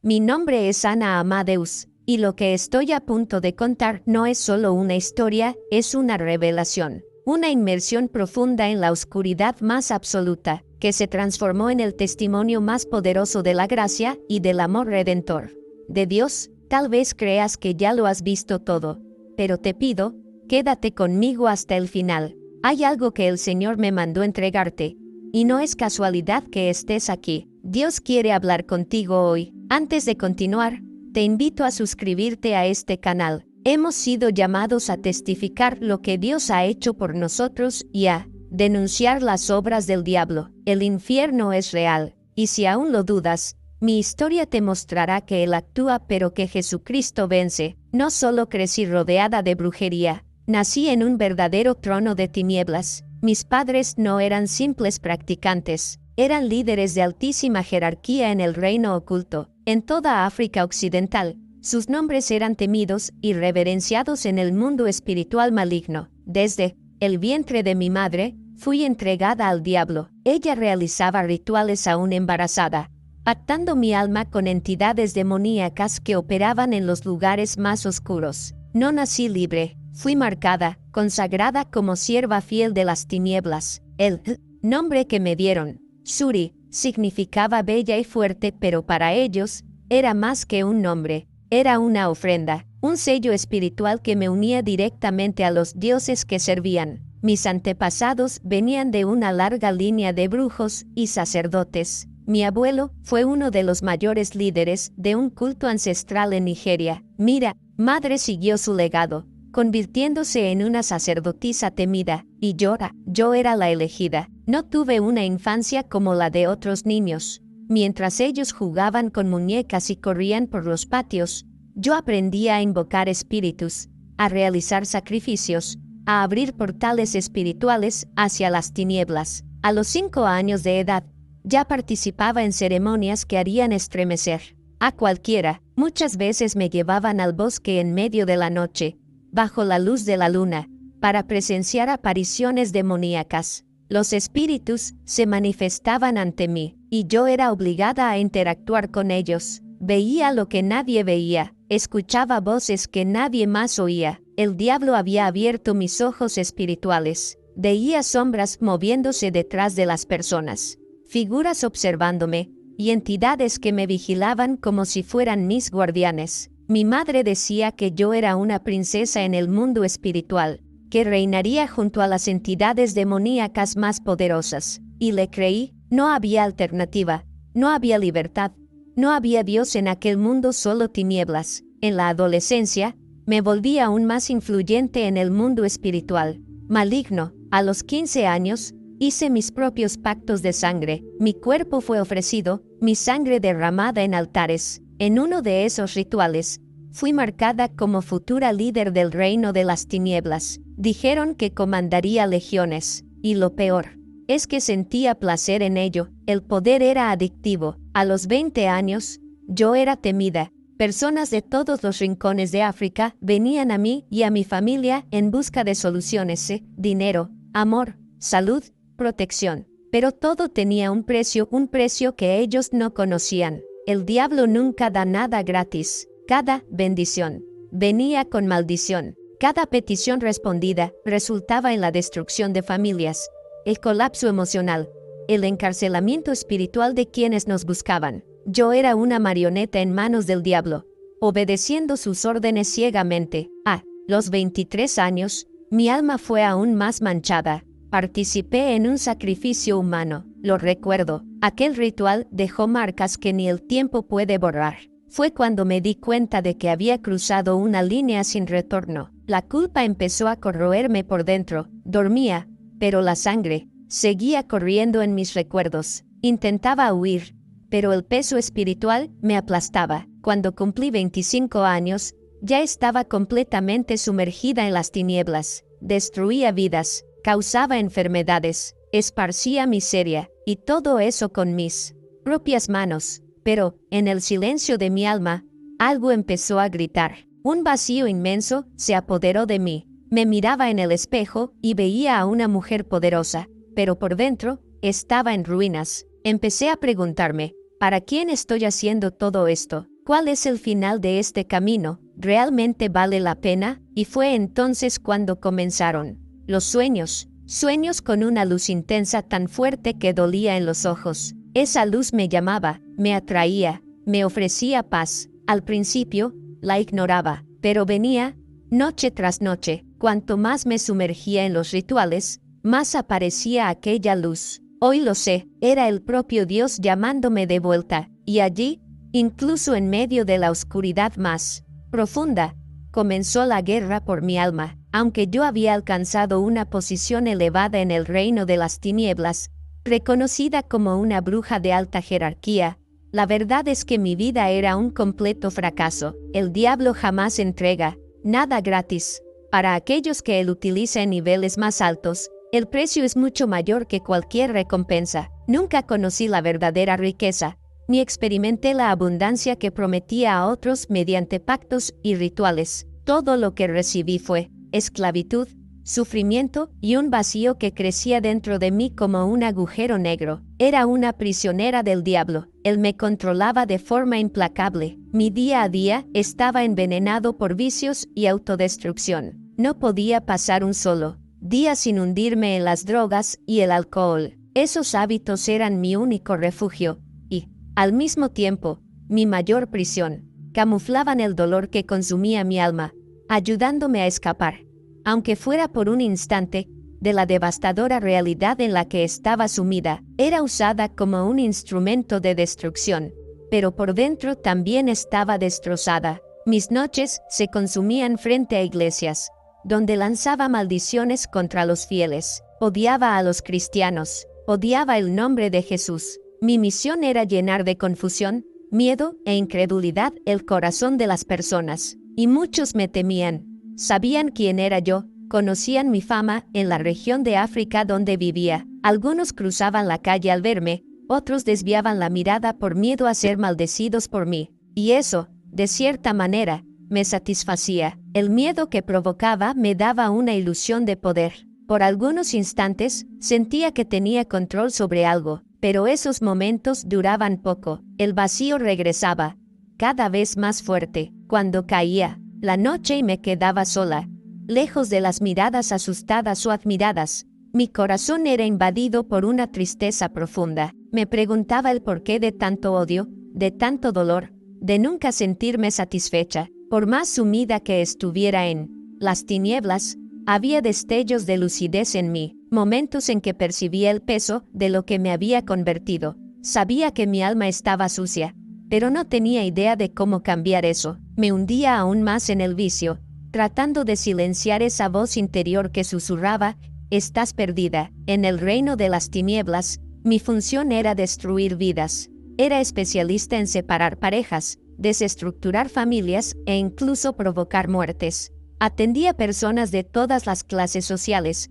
Mi nombre es Ana Amadeus, y lo que estoy a punto de contar no es solo una historia, es una revelación, una inmersión profunda en la oscuridad más absoluta, que se transformó en el testimonio más poderoso de la gracia y del amor redentor de Dios. Tal vez creas que ya lo has visto todo, pero te pido, quédate conmigo hasta el final. Hay algo que el Señor me mandó entregarte, y no es casualidad que estés aquí. Dios quiere hablar contigo hoy. Antes de continuar, te invito a suscribirte a este canal. Hemos sido llamados a testificar lo que Dios ha hecho por nosotros y a denunciar las obras del diablo. El infierno es real, y si aún lo dudas, mi historia te mostrará que Él actúa pero que Jesucristo vence. No solo crecí rodeada de brujería, nací en un verdadero trono de tinieblas. Mis padres no eran simples practicantes, eran líderes de altísima jerarquía en el reino oculto. En toda África Occidental, sus nombres eran temidos y reverenciados en el mundo espiritual maligno. Desde el vientre de mi madre, fui entregada al diablo. Ella realizaba rituales aún embarazada, pactando mi alma con entidades demoníacas que operaban en los lugares más oscuros. No nací libre, fui marcada, consagrada como sierva fiel de las tinieblas. El nombre que me dieron, Shuri, significaba bella y fuerte, pero para ellos, era más que un nombre, era una ofrenda, un sello espiritual que me unía directamente a los dioses que servían. Mis antepasados venían de una larga línea de brujos y sacerdotes. Mi abuelo fue uno de los mayores líderes de un culto ancestral en Nigeria. Mi madre siguió su legado, convirtiéndose en una sacerdotisa temida, y yo era la elegida. No tuve una infancia como la de otros niños. Mientras ellos jugaban con muñecas y corrían por los patios, yo aprendí a invocar espíritus, a realizar sacrificios, a abrir portales espirituales hacia las tinieblas. A los 5 años de edad, ya participaba en ceremonias que harían estremecer a cualquiera. Muchas veces me llevaban al bosque en medio de la noche, bajo la luz de la luna, para presenciar apariciones demoníacas. Los espíritus se manifestaban ante mí, y yo era obligada a interactuar con ellos. Veía lo que nadie veía, escuchaba voces que nadie más oía. El diablo había abierto mis ojos espirituales. Veía sombras moviéndose detrás de las personas, figuras observándome, y entidades que me vigilaban como si fueran mis guardianes. Mi madre decía que yo era una princesa en el mundo espiritual, que reinaría junto a las entidades demoníacas más poderosas. Y le creí. No había alternativa, no había libertad, no había Dios en aquel mundo, solo tinieblas. En la adolescencia, me volví aún más influyente en el mundo espiritual, maligno. A los 15 años, hice mis propios pactos de sangre. Mi cuerpo fue ofrecido, mi sangre derramada en altares. En uno de esos rituales, fui marcada como futura líder del reino de las tinieblas. Dijeron que comandaría legiones, y lo peor es que sentía placer en ello. El poder era adictivo. A los 20 años, yo era temida. Personas de todos los rincones de África venían a mí y a mi familia en busca de soluciones, dinero, amor, salud, protección. Pero todo tenía un precio que ellos no conocían. El diablo nunca da nada gratis. Cada bendición venía con maldición. Cada petición respondida resultaba en la destrucción de familias, el colapso emocional, el encarcelamiento espiritual de quienes nos buscaban. Yo era una marioneta en manos del diablo, obedeciendo sus órdenes ciegamente. A los 23 años, mi alma fue aún más manchada. Participé en un sacrificio humano. Lo recuerdo. Aquel ritual dejó marcas que ni el tiempo puede borrar. Fue cuando me di cuenta de que había cruzado una línea sin retorno. La culpa empezó a corroerme por dentro. Dormía, pero la sangre seguía corriendo en mis recuerdos. Intentaba huir, pero el peso espiritual me aplastaba. Cuando cumplí 25 años, ya estaba completamente sumergida en las tinieblas. Destruía vidas, causaba enfermedades, esparcía miseria, y todo eso con mis propias manos. Pero, en el silencio de mi alma, algo empezó a gritar. Un vacío inmenso se apoderó de mí. Me miraba en el espejo y veía a una mujer poderosa, pero por dentro estaba en ruinas. Empecé a preguntarme, ¿Para quién estoy haciendo todo esto? ¿Cuál es el final de este camino? ¿Realmente vale la pena? Y fue entonces cuando comenzaron los sueños. Sueños con una luz intensa tan fuerte que dolía en los ojos. Esa luz me llamaba, me atraía, me ofrecía paz. Al principio, la ignoraba, pero venía, noche tras noche. Cuanto más me sumergía en los rituales, más aparecía aquella luz. Hoy lo sé, era el propio Dios llamándome de vuelta, y allí, incluso en medio de la oscuridad más profunda, comenzó la guerra por mi alma. Aunque yo había alcanzado una posición elevada en el reino de las tinieblas, reconocida como una bruja de alta jerarquía, la verdad es que mi vida era un completo fracaso. El diablo jamás entrega nada gratis. Para aquellos que él utiliza en niveles más altos, el precio es mucho mayor que cualquier recompensa. Nunca conocí la verdadera riqueza, ni experimenté la abundancia que prometía a otros mediante pactos y rituales. Todo lo que recibí fue esclavitud, sufrimiento y un vacío que crecía dentro de mí como un agujero negro. Era una prisionera del diablo. Él me controlaba de forma implacable. Mi día a día estaba envenenado por vicios y autodestrucción. No podía pasar un solo día sin hundirme en las drogas y el alcohol. Esos hábitos eran mi único refugio y, al mismo tiempo, mi mayor prisión. Camuflaban el dolor que consumía mi alma, ayudándome a escapar, aunque fuera por un instante, de la devastadora realidad en la que estaba sumida. Era usada como un instrumento de destrucción, pero por dentro también estaba destrozada. Mis noches se consumían frente a iglesias, donde lanzaba maldiciones contra los fieles. Odiaba a los cristianos, odiaba el nombre de Jesús. Mi misión era llenar de confusión, miedo e incredulidad el corazón de las personas. Y muchos me temían. Sabían quién era yo, conocían mi fama en la región de África donde vivía. Algunos cruzaban la calle al verme, otros desviaban la mirada por miedo a ser maldecidos por mí. Y eso, de cierta manera, me satisfacía. El miedo que provocaba me daba una ilusión de poder. Por algunos instantes, sentía que tenía control sobre algo, pero esos momentos duraban poco. El vacío regresaba, cada vez más fuerte, cuando caía la noche y me quedaba sola, lejos de las miradas asustadas o admiradas. Mi corazón era invadido por una tristeza profunda. Me preguntaba el porqué de tanto odio, de tanto dolor, de nunca sentirme satisfecha. Por más sumida que estuviera en las tinieblas, había destellos de lucidez en mí, momentos en que percibía el peso de lo que me había convertido. Sabía que mi alma estaba sucia, pero no tenía idea de cómo cambiar eso. Me hundía aún más en el vicio, tratando de silenciar esa voz interior que susurraba: estás perdida. En el reino de las tinieblas, mi función era destruir vidas. Era especialista en separar parejas, desestructurar familias e incluso provocar muertes. Atendía personas de todas las clases sociales,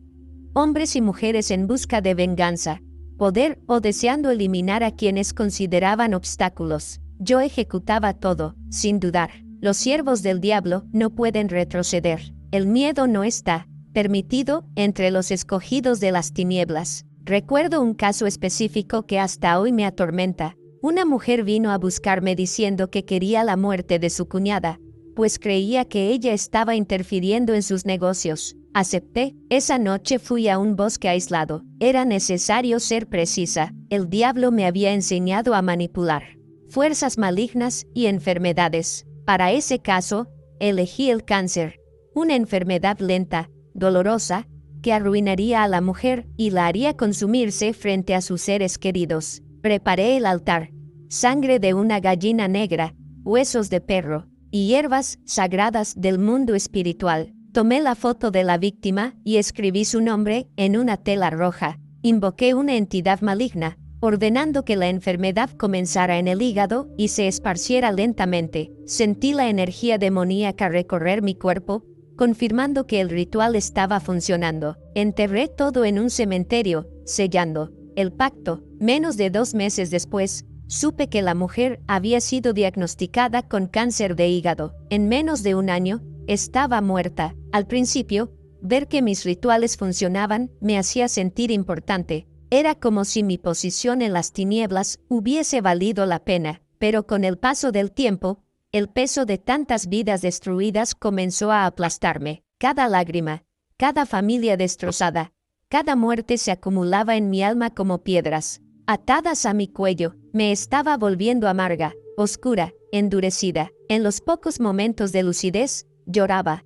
hombres y mujeres en busca de venganza, poder o deseando eliminar a quienes consideraban obstáculos. Yo ejecutaba todo, sin dudar. Los siervos del diablo no pueden retroceder. El miedo no está permitido entre los escogidos de las tinieblas. Recuerdo un caso específico que hasta hoy me atormenta. Una mujer vino a buscarme diciendo que quería la muerte de su cuñada, pues creía que ella estaba interfiriendo en sus negocios. Acepté. Esa noche fui a un bosque aislado. Era necesario ser precisa. El diablo me había enseñado a manipular fuerzas malignas y enfermedades. Para ese caso, elegí el cáncer, una enfermedad lenta, dolorosa, que arruinaría a la mujer y la haría consumirse frente a sus seres queridos. Preparé el altar, sangre de una gallina negra, huesos de perro y hierbas sagradas del mundo espiritual. Tomé la foto de la víctima y escribí su nombre en una tela roja. Invoqué una entidad maligna, ordenando que la enfermedad comenzara en el hígado y se esparciera lentamente. Sentí la energía demoníaca recorrer mi cuerpo, confirmando que el ritual estaba funcionando. Enterré todo en un cementerio, sellando el pacto. Menos de 2 meses después, supe que la mujer había sido diagnosticada con cáncer de hígado. En menos de 1 año, estaba muerta. Al principio, ver que mis rituales funcionaban me hacía sentir importante, Era como si mi posición en las tinieblas hubiese valido la pena, pero con el paso del tiempo, el peso de tantas vidas destruidas comenzó a aplastarme. Cada lágrima, cada familia destrozada, cada muerte se acumulaba en mi alma como piedras, atadas a mi cuello. Me estaba volviendo amarga, oscura, endurecida. En los pocos momentos de lucidez, lloraba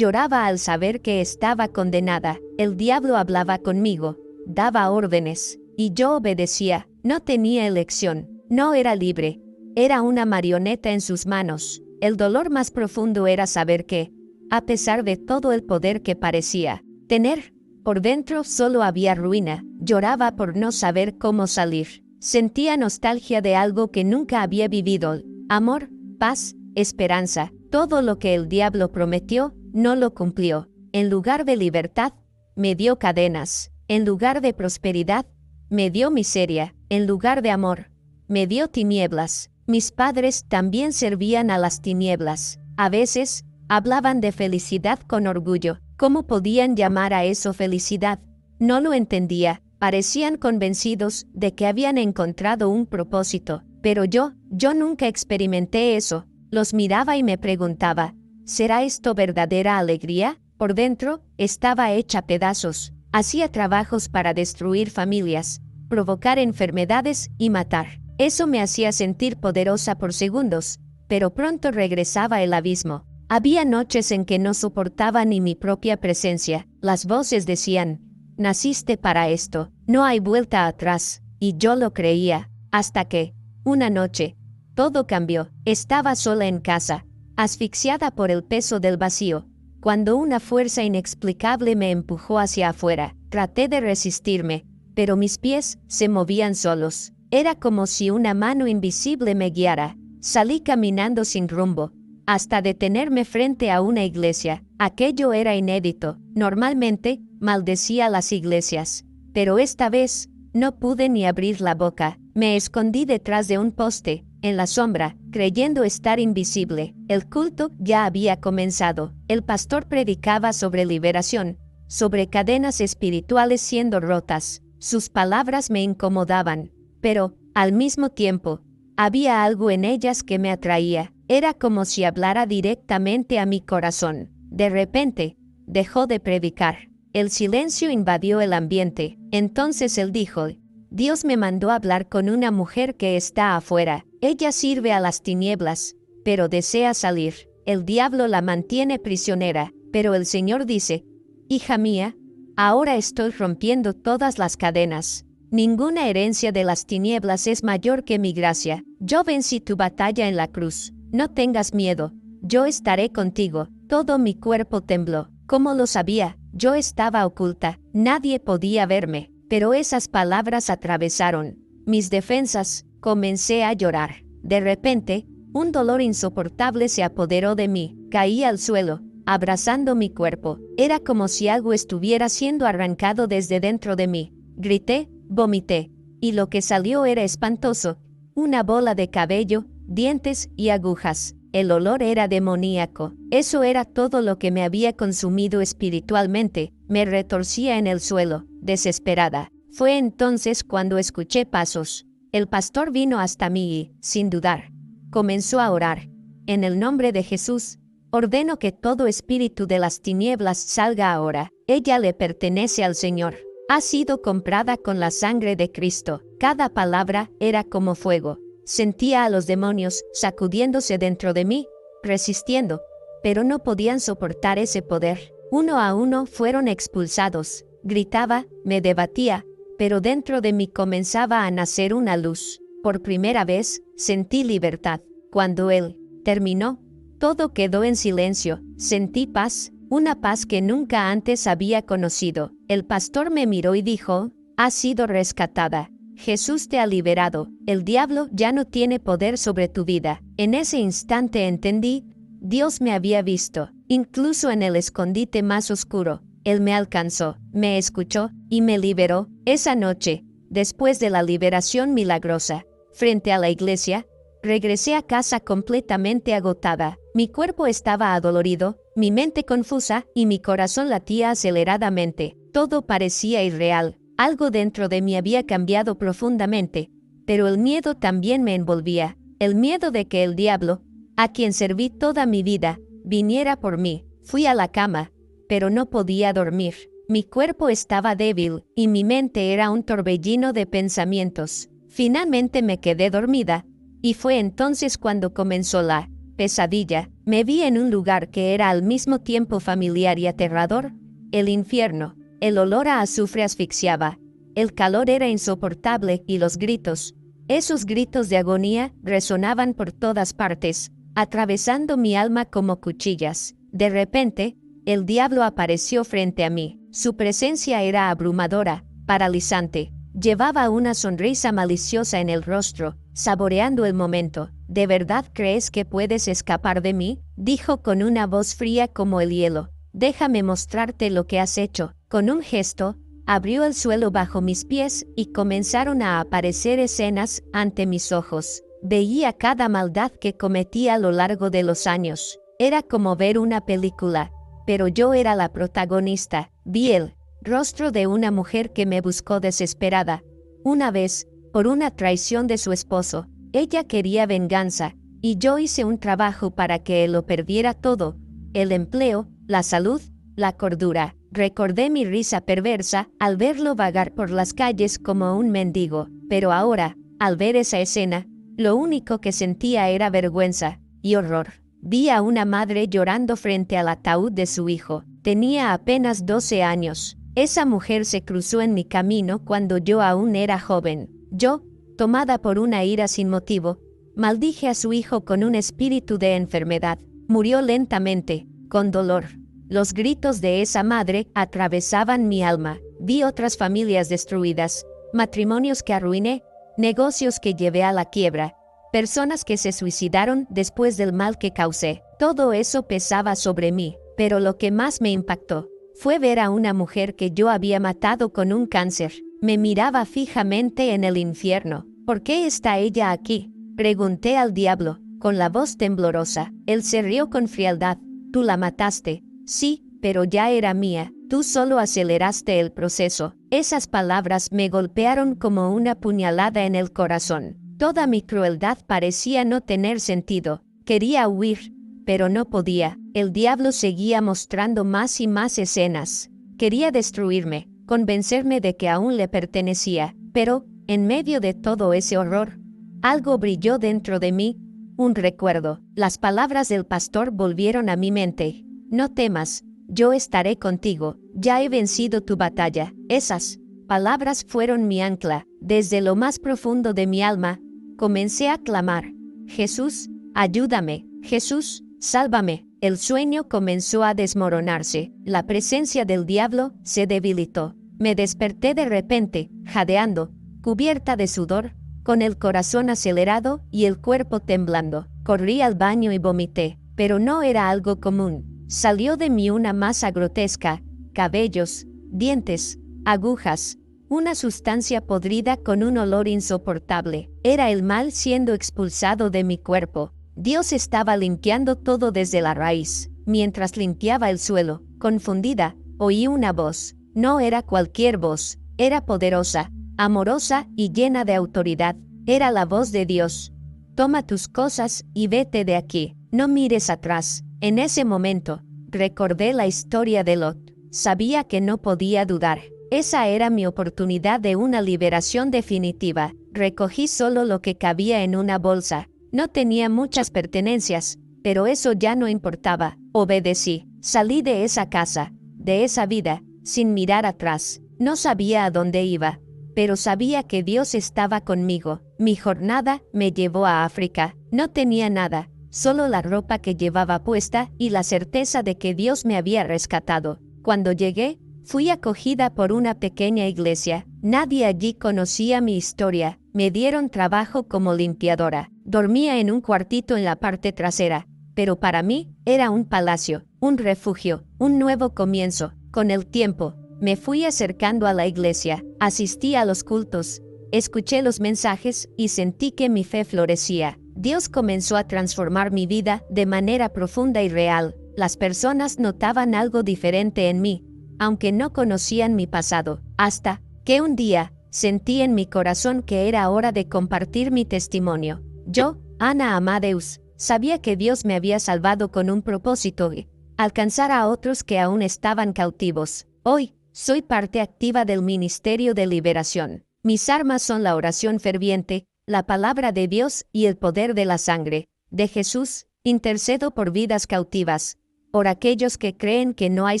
al saber que estaba condenada. El diablo hablaba conmigo, daba órdenes, y yo obedecía. No tenía elección, no era libre. Era una marioneta en sus manos. El dolor más profundo era saber que, a pesar de todo el poder que parecía tener, por dentro solo había ruina. Lloraba por no saber cómo salir. Sentía nostalgia de algo que nunca había vivido. Amor, paz, esperanza. Todo lo que el diablo prometió, no lo cumplió. En lugar de libertad, me dio cadenas. En lugar de prosperidad, me dio miseria. En lugar de amor, me dio tinieblas. Mis padres también servían a las tinieblas. A veces, hablaban de felicidad con orgullo. ¿Cómo podían llamar a eso felicidad? No lo entendía. Parecían convencidos de que habían encontrado un propósito. Pero yo nunca experimenté eso. Los miraba y me preguntaba, ¿será esto verdadera alegría? Por dentro, estaba hecha pedazos. Hacía trabajos para destruir familias, provocar enfermedades y matar. Eso me hacía sentir poderosa por segundos, pero pronto regresaba el abismo. Había noches en que no soportaba ni mi propia presencia. Las voces decían, naciste para esto, no hay vuelta atrás, y yo lo creía, hasta que, una noche, todo cambió. Estaba sola en casa, asfixiada por el peso del vacío, cuando una fuerza inexplicable me empujó hacia afuera. Traté de resistirme, pero mis pies se movían solos. Era como si una mano invisible me guiara. Salí caminando sin rumbo, hasta detenerme frente a una iglesia. Aquello era inédito. Normalmente, maldecía las iglesias, pero esta vez, no pude ni abrir la boca. Me escondí detrás de un poste, en la sombra, creyendo estar invisible. El culto ya había comenzado. El pastor predicaba sobre liberación, sobre cadenas espirituales siendo rotas. Sus palabras me incomodaban, pero, al mismo tiempo, había algo en ellas que me atraía. Era como si hablara directamente a mi corazón. De repente, dejó de predicar. El silencio invadió el ambiente. Entonces él dijo, Dios me mandó a hablar con una mujer que está afuera. Ella sirve a las tinieblas, pero desea salir. El diablo la mantiene prisionera, pero el Señor dice, hija mía, ahora estoy rompiendo todas las cadenas. Ninguna herencia de las tinieblas es mayor que mi gracia. Yo vencí tu batalla en la cruz. No tengas miedo, yo estaré contigo. Todo mi cuerpo tembló. ¿Cómo lo sabía? Yo estaba oculta, nadie podía verme, pero esas palabras atravesaron mis defensas. Comencé a llorar. De repente, un dolor insoportable se apoderó de mí. Caí al suelo, abrazando mi cuerpo. Era como si algo estuviera siendo arrancado desde dentro de mí. Grité, vomité, y lo que salió era espantoso. Una bola de cabello, dientes y agujas. El olor era demoníaco. Eso era todo lo que me había consumido espiritualmente. Me retorcía en el suelo, desesperada. Fue entonces cuando escuché pasos. El pastor vino hasta mí y, sin dudar, comenzó a orar. En el nombre de Jesús, ordeno que todo espíritu de las tinieblas salga ahora. Ella le pertenece al Señor. Ha sido comprada con la sangre de Cristo. Cada palabra era como fuego. Sentía a los demonios sacudiéndose dentro de mí, resistiendo, pero no podían soportar ese poder. Uno a uno fueron expulsados. Gritaba, me debatía, pero dentro de mí comenzaba a nacer una luz. Por primera vez, sentí libertad. Cuando él terminó, todo quedó en silencio. Sentí paz, una paz que nunca antes había conocido. El pastor me miró y dijo, has sido rescatada. Jesús te ha liberado. El diablo ya no tiene poder sobre tu vida. En ese instante entendí, Dios me había visto, incluso en el escondite más oscuro. Él me alcanzó, me escuchó y me liberó. Esa noche, después de la liberación milagrosa, frente a la iglesia, regresé a casa completamente agotada. Mi cuerpo estaba adolorido, mi mente confusa y mi corazón latía aceleradamente. Todo parecía irreal. Algo dentro de mí había cambiado profundamente, pero el miedo también me envolvía, el miedo de que el diablo, a quien serví toda mi vida, viniera por mí. Fui a la cama, pero no podía dormir. Mi cuerpo estaba débil y mi mente era un torbellino de pensamientos. Finalmente me quedé dormida, y fue entonces cuando comenzó la pesadilla. Me vi en un lugar que era al mismo tiempo familiar y aterrador, el infierno. El olor a azufre asfixiaba, el calor era insoportable y los gritos, esos gritos de agonía, resonaban por todas partes, atravesando mi alma como cuchillas. De repente, el diablo apareció frente a mí. Su presencia era abrumadora, paralizante. Llevaba una sonrisa maliciosa en el rostro, saboreando el momento. ¿De verdad crees que puedes escapar de mí?, dijo con una voz fría como el hielo. Déjame mostrarte lo que has hecho. Con un gesto, abrió el suelo bajo mis pies y comenzaron a aparecer escenas ante mis ojos. Veía cada maldad que cometí a lo largo de los años. Era como ver una película, pero yo era la protagonista. Vi el rostro de una mujer que me buscó desesperada. Una vez, por una traición de su esposo, ella quería venganza, y yo hice un trabajo para que él lo perdiera todo: el empleo, la salud, la cordura. Recordé mi risa perversa al verlo vagar por las calles como un mendigo, pero ahora, al ver esa escena, lo único que sentía era vergüenza y horror. Vi a una madre llorando frente al ataúd de su hijo. Tenía apenas 12 años. Esa mujer se cruzó en mi camino cuando yo aún era joven. Yo, tomada por una ira sin motivo, maldije a su hijo con un espíritu de enfermedad. Murió lentamente, con dolor. Los gritos de esa madre atravesaban mi alma. Vi otras familias destruidas, matrimonios que arruiné, negocios que llevé a la quiebra, personas que se suicidaron después del mal que causé. Todo eso pesaba sobre mí, pero lo que más me impactó fue ver a una mujer que yo había matado con un cáncer. Me miraba fijamente en el infierno. ¿Por qué está ella aquí?, pregunté al diablo, con la voz temblorosa. Él se rió con frialdad. Tú la mataste. Sí, pero ya era mía. Tú solo aceleraste el proceso. Esas palabras me golpearon como una puñalada en el corazón. Toda mi crueldad parecía no tener sentido. Quería huir, pero no podía. El diablo seguía mostrando más y más escenas. Quería destruirme, convencerme de que aún le pertenecía. Pero, en medio de todo ese horror, algo brilló dentro de mí, un recuerdo. Las palabras del pastor volvieron a mi mente. No temas, yo estaré contigo, ya he vencido tu batalla. Esas palabras fueron mi ancla. Desde lo más profundo de mi alma, comencé a clamar: Jesús, ayúdame. Jesús, sálvame. El sueño comenzó a desmoronarse. La presencia del diablo se debilitó. Me desperté de repente, jadeando, cubierta de sudor, con el corazón acelerado y el cuerpo temblando. Corrí al baño y vomité, pero no era algo común. Salió de mí una masa grotesca, cabellos, dientes, agujas, una sustancia podrida con un olor insoportable. Era el mal siendo expulsado de mi cuerpo. Dios estaba limpiando todo desde la raíz. Mientras limpiaba el suelo, confundida, oí una voz. No era cualquier voz, era poderosa, amorosa y llena de autoridad. Era la voz de Dios. Toma tus cosas y vete de aquí. No mires atrás. En ese momento, recordé la historia de Lot. Sabía que no podía dudar. Esa era mi oportunidad de una liberación definitiva. Recogí solo lo que cabía en una bolsa. No tenía muchas pertenencias, pero eso ya no importaba. Obedecí. Salí de esa casa, de esa vida, sin mirar atrás. No sabía a dónde iba, pero sabía que Dios estaba conmigo. Mi jornada me llevó a África. No tenía nada, solo la ropa que llevaba puesta y la certeza de que Dios me había rescatado. Cuando llegué, fui acogida por una pequeña iglesia. Nadie allí conocía mi historia. Me dieron trabajo como limpiadora. Dormía en un cuartito en la parte trasera, pero para mí era un palacio, un refugio, un nuevo comienzo. Con el tiempo, me fui acercando a la iglesia, asistí a los cultos, escuché los mensajes y sentí que mi fe florecía. Dios comenzó a transformar mi vida de manera profunda y real. Las personas notaban algo diferente en mí, aunque no conocían mi pasado. Hasta que un día sentí en mi corazón que era hora de compartir mi testimonio. Yo, Ana Amadeus, sabía que Dios me había salvado con un propósito y alcanzar a otros que aún estaban cautivos. Hoy, soy parte activa del Ministerio de Liberación. Mis armas son la oración ferviente, la palabra de Dios y el poder de la sangre de Jesús. Intercedo por vidas cautivas, por aquellos que creen que no hay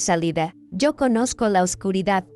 salida. Yo conozco la oscuridad,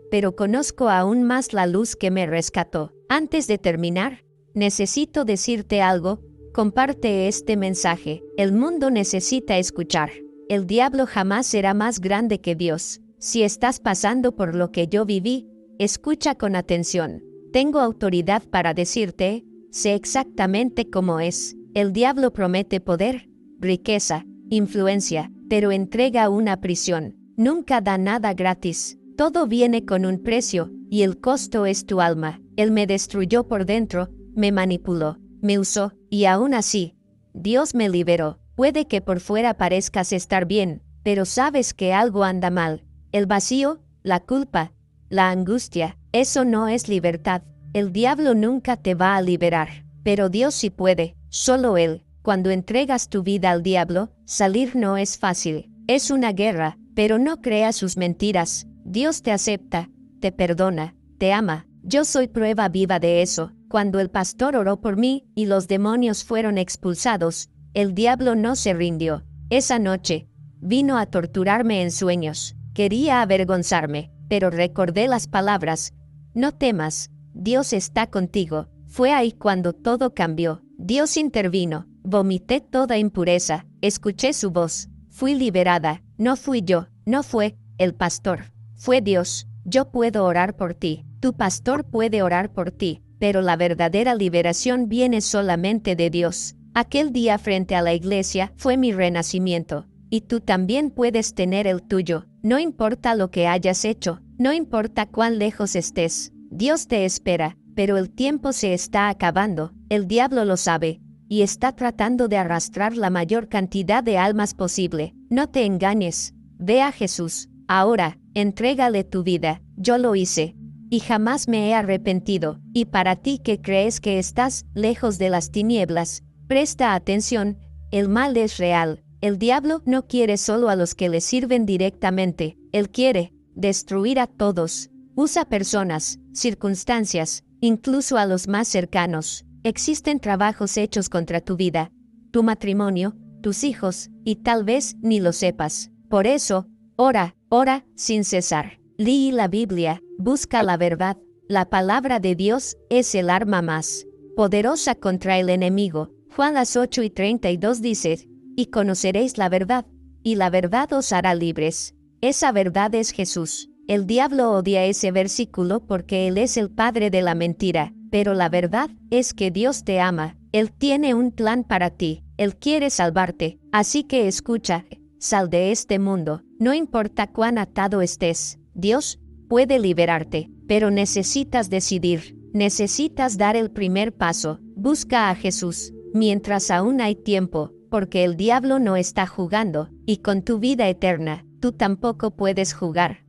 pero conozco aún más la luz que me rescató. Antes de terminar, necesito decirte algo. Comparte este mensaje. El mundo necesita escuchar. El diablo jamás será más grande que Dios. Si estás pasando por lo que yo viví, escucha con atención. Tengo autoridad para decirte, sé exactamente cómo es. El diablo promete poder, riqueza, influencia, pero entrega una prisión. Nunca da nada gratis. Todo viene con un precio, y el costo es tu alma. Él me destruyó por dentro, me manipuló, me usó, y aún así, Dios me liberó. Puede que por fuera parezcas estar bien, pero sabes que algo anda mal. El vacío, la culpa, la angustia, eso no es libertad. El diablo nunca te va a liberar, pero Dios sí puede, solo Él. Cuando entregas tu vida al diablo, salir no es fácil. Es una guerra, pero no creas sus mentiras. Dios te acepta, te perdona, te ama. Yo soy prueba viva de eso. Cuando el pastor oró por mí y los demonios fueron expulsados, el diablo no se rindió. Esa noche, vino a torturarme en sueños. Quería avergonzarme, pero recordé las palabras: no temas, Dios está contigo. Fue ahí cuando todo cambió. Dios intervino. Vomité toda impureza. Escuché su voz. Fui liberada. No fui yo, no fue el pastor. Fue Dios. Yo puedo orar por ti. Tu pastor puede orar por ti. Pero la verdadera liberación viene solamente de Dios. Aquel día frente a la iglesia fue mi renacimiento. Y tú también puedes tener el tuyo. No importa lo que hayas hecho. No importa cuán lejos estés. Dios te espera. Pero el tiempo se está acabando. El diablo lo sabe. Y está tratando de arrastrar la mayor cantidad de almas posible. No te engañes. Ve a Jesús. Ahora, entrégale tu vida. Yo lo hice. Y jamás me he arrepentido. Y para ti que crees que estás lejos de las tinieblas, presta atención. El mal es real. El diablo no quiere solo a los que le sirven directamente. Él quiere destruir a todos. Usa personas, circunstancias, incluso a los más cercanos. Existen trabajos hechos contra tu vida, tu matrimonio, tus hijos, y tal vez ni lo sepas. Por eso, ora sin cesar. Lee la Biblia, busca la verdad. La palabra de Dios es el arma más poderosa contra el enemigo. Juan 8:32 dice: y conoceréis la verdad, y la verdad os hará libres. Esa verdad es Jesús. El diablo odia ese versículo porque él es el padre de la mentira, pero la verdad es que Dios te ama. Él tiene un plan para ti. Él quiere salvarte. Así que escucha, sal de este mundo. No importa cuán atado estés, Dios puede liberarte, pero necesitas decidir. Necesitas dar el primer paso. Busca a Jesús mientras aún hay tiempo, porque el diablo no está jugando, y con tu vida eterna, tú tampoco puedes jugar.